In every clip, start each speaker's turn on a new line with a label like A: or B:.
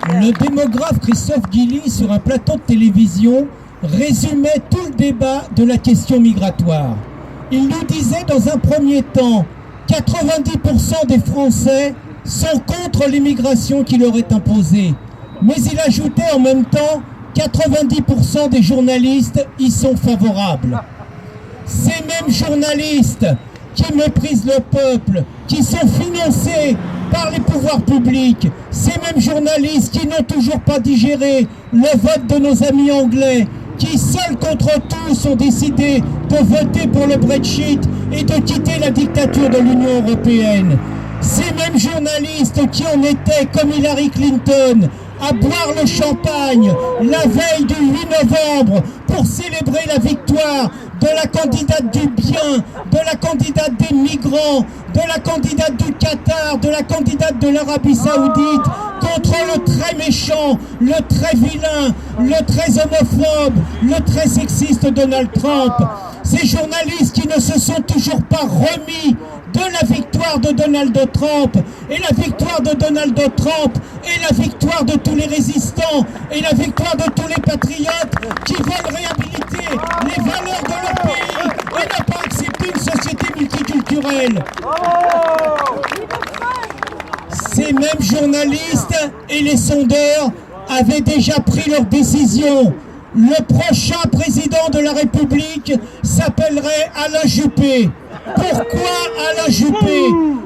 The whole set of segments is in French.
A: Le démographe Christophe Guilly, sur un plateau de télévision, résumait tout le débat de la question migratoire. Il nous disait dans un premier temps, 90% des Français sont contre l'immigration qui leur est imposée. Mais il ajoutait en même temps, 90% des journalistes y sont favorables. Ces mêmes journalistes qui méprisent le peuple, qui sont financés par les pouvoirs publics, ces mêmes journalistes qui n'ont toujours pas digéré le vote de nos amis anglais, qui seuls contre tous ont décidé de voter pour le Brexit et de quitter la dictature de l'Union européenne. Ces mêmes journalistes qui en étaient, comme Hillary Clinton, à boire le champagne la veille du 8 novembre pour célébrer la victoire de la candidate du bien, de la candidate des migrants, de la candidate du Qatar, de la candidate de l'Arabie Saoudite, contre le très méchant, le très vilain, le très homophobe, le très sexiste Donald Trump. Ces journalistes qui ne se sont toujours pas remis de la victoire de Donald Trump, et la victoire de Donald Trump est la victoire de tous les résistants et la victoire de tous les patriotes qui veulent réhabiliter les valeurs de leur pays et ne pas accepter une société multiculturelle. Ces mêmes journalistes et les sondeurs avaient déjà pris leur décision. Le prochain président de la République s'appellerait Alain Juppé. Pourquoi Alain Juppé?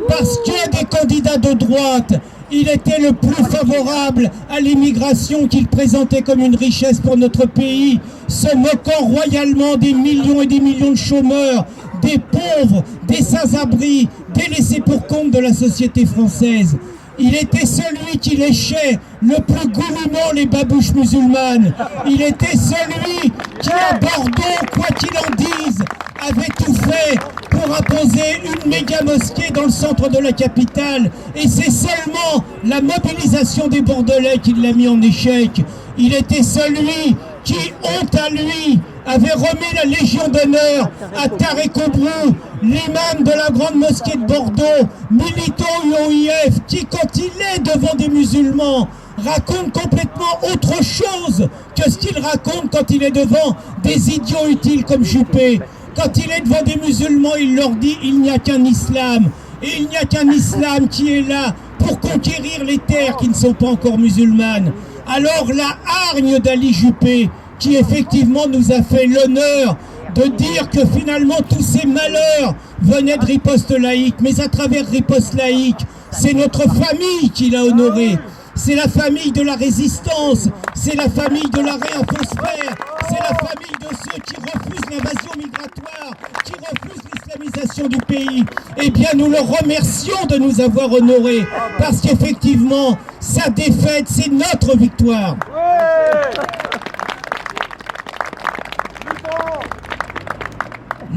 A: Parce que des candidats de droite, il était le plus favorable à l'immigration qu'il présentait comme une richesse pour notre pays, se moquant royalement des millions et des millions de chômeurs, des pauvres, des sans-abri, des laissés pour compte de la société française. Il était celui qui léchait le plus goulûment les babouches musulmanes. Il était celui qui, à Bordeaux, quoi qu'il en dise, avait tout fait pour imposer une méga mosquée dans le centre de la capitale. Et c'est seulement la mobilisation des Bordelais qui l'a mis en échec. Il était celui qui, honte à lui, avait remis la Légion d'honneur à Tarek Obrou, l'imam de la grande mosquée de Bordeaux, militant UOIF, qui, quand il est devant des musulmans, raconte complètement autre chose que ce qu'il raconte quand il est devant des idiots utiles comme Juppé. Quand il est devant des musulmans, il leur dit « il n'y a qu'un islam ». Et il n'y a qu'un islam qui est là pour conquérir les terres qui ne sont pas encore musulmanes. Alors la hargne d'Ali Juppé, qui effectivement nous a fait l'honneur de dire que finalement tous ces malheurs venaient de Riposte laïque, mais à travers Riposte laïque, c'est notre famille qui l'a honoré. C'est la famille de la résistance, c'est la famille de la réinfosphère, c'est la famille de ceux qui refusent l'invasion migratoire, qui refusent l'islamisation du pays. Eh bien, nous le remercions de nous avoir honorés, parce qu'effectivement, sa défaite, c'est notre victoire.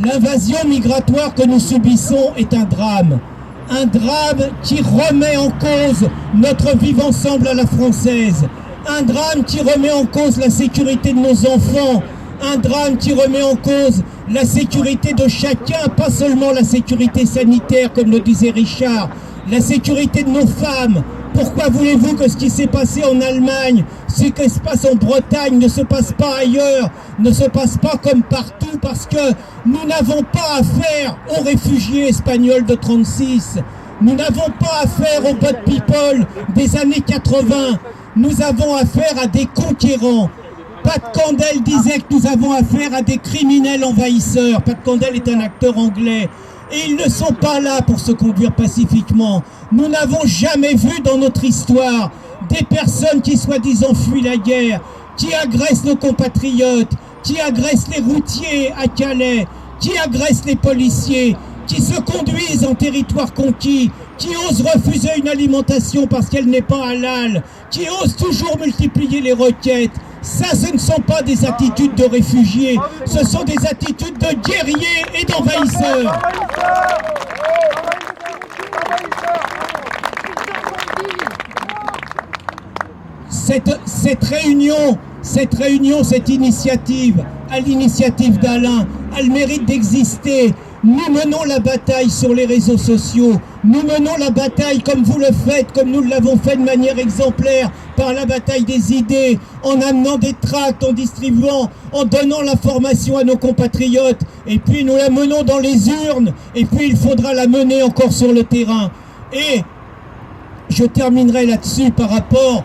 A: L'invasion migratoire que nous subissons est un drame. Un drame qui remet en cause notre vivre ensemble à la française. Un drame qui remet en cause la sécurité de nos enfants. Un drame qui remet en cause la sécurité de chacun, pas seulement la sécurité sanitaire, comme le disait Richard, la sécurité de nos femmes. Pourquoi voulez-vous que ce qui s'est passé en Allemagne, ce qui se passe en Bretagne ne se passe pas ailleurs, ne se passe pas comme partout? Parce que nous n'avons pas affaire aux réfugiés espagnols de 36. Nous n'avons pas affaire aux bad people des années 80. Nous avons affaire à des conquérants. Pat Candel disait que nous avons affaire à des criminels envahisseurs. Pat Candel est un acteur anglais. Et ils ne sont pas là pour se conduire pacifiquement. Nous n'avons jamais vu dans notre histoire des personnes qui soi-disant fuient la guerre, qui agressent nos compatriotes, qui agressent les routiers à Calais, qui agressent les policiers, qui se conduisent en territoire conquis, qui osent refuser une alimentation parce qu'elle n'est pas halal, qui osent toujours multiplier les requêtes. Ça, ce ne sont pas des attitudes de réfugiés, ce sont des attitudes de guerriers et d'envahisseurs. Cette réunion, cette initiative, à l'initiative d'Alain, a le mérite d'exister. Nous menons la bataille sur les réseaux sociaux, Nous menons la bataille comme vous le faites, comme nous l'avons fait de manière exemplaire, par la bataille des idées, en amenant des tracts, en distribuant, en donnant l'information à nos compatriotes. Et puis nous la menons dans les urnes, et puis il faudra la mener encore sur le terrain. Et je terminerai là-dessus par rapport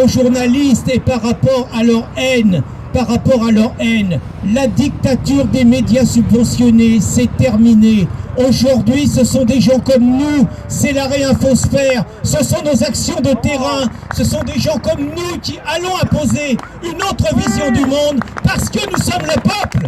A: aux journalistes et par rapport à leur haine. La dictature des médias subventionnés, c'est terminé. Aujourd'hui, ce sont des gens comme nous, c'est la réinfosphère, ce sont nos actions de terrain, ce sont des gens comme nous qui allons imposer une autre vision du monde parce que nous sommes le peuple.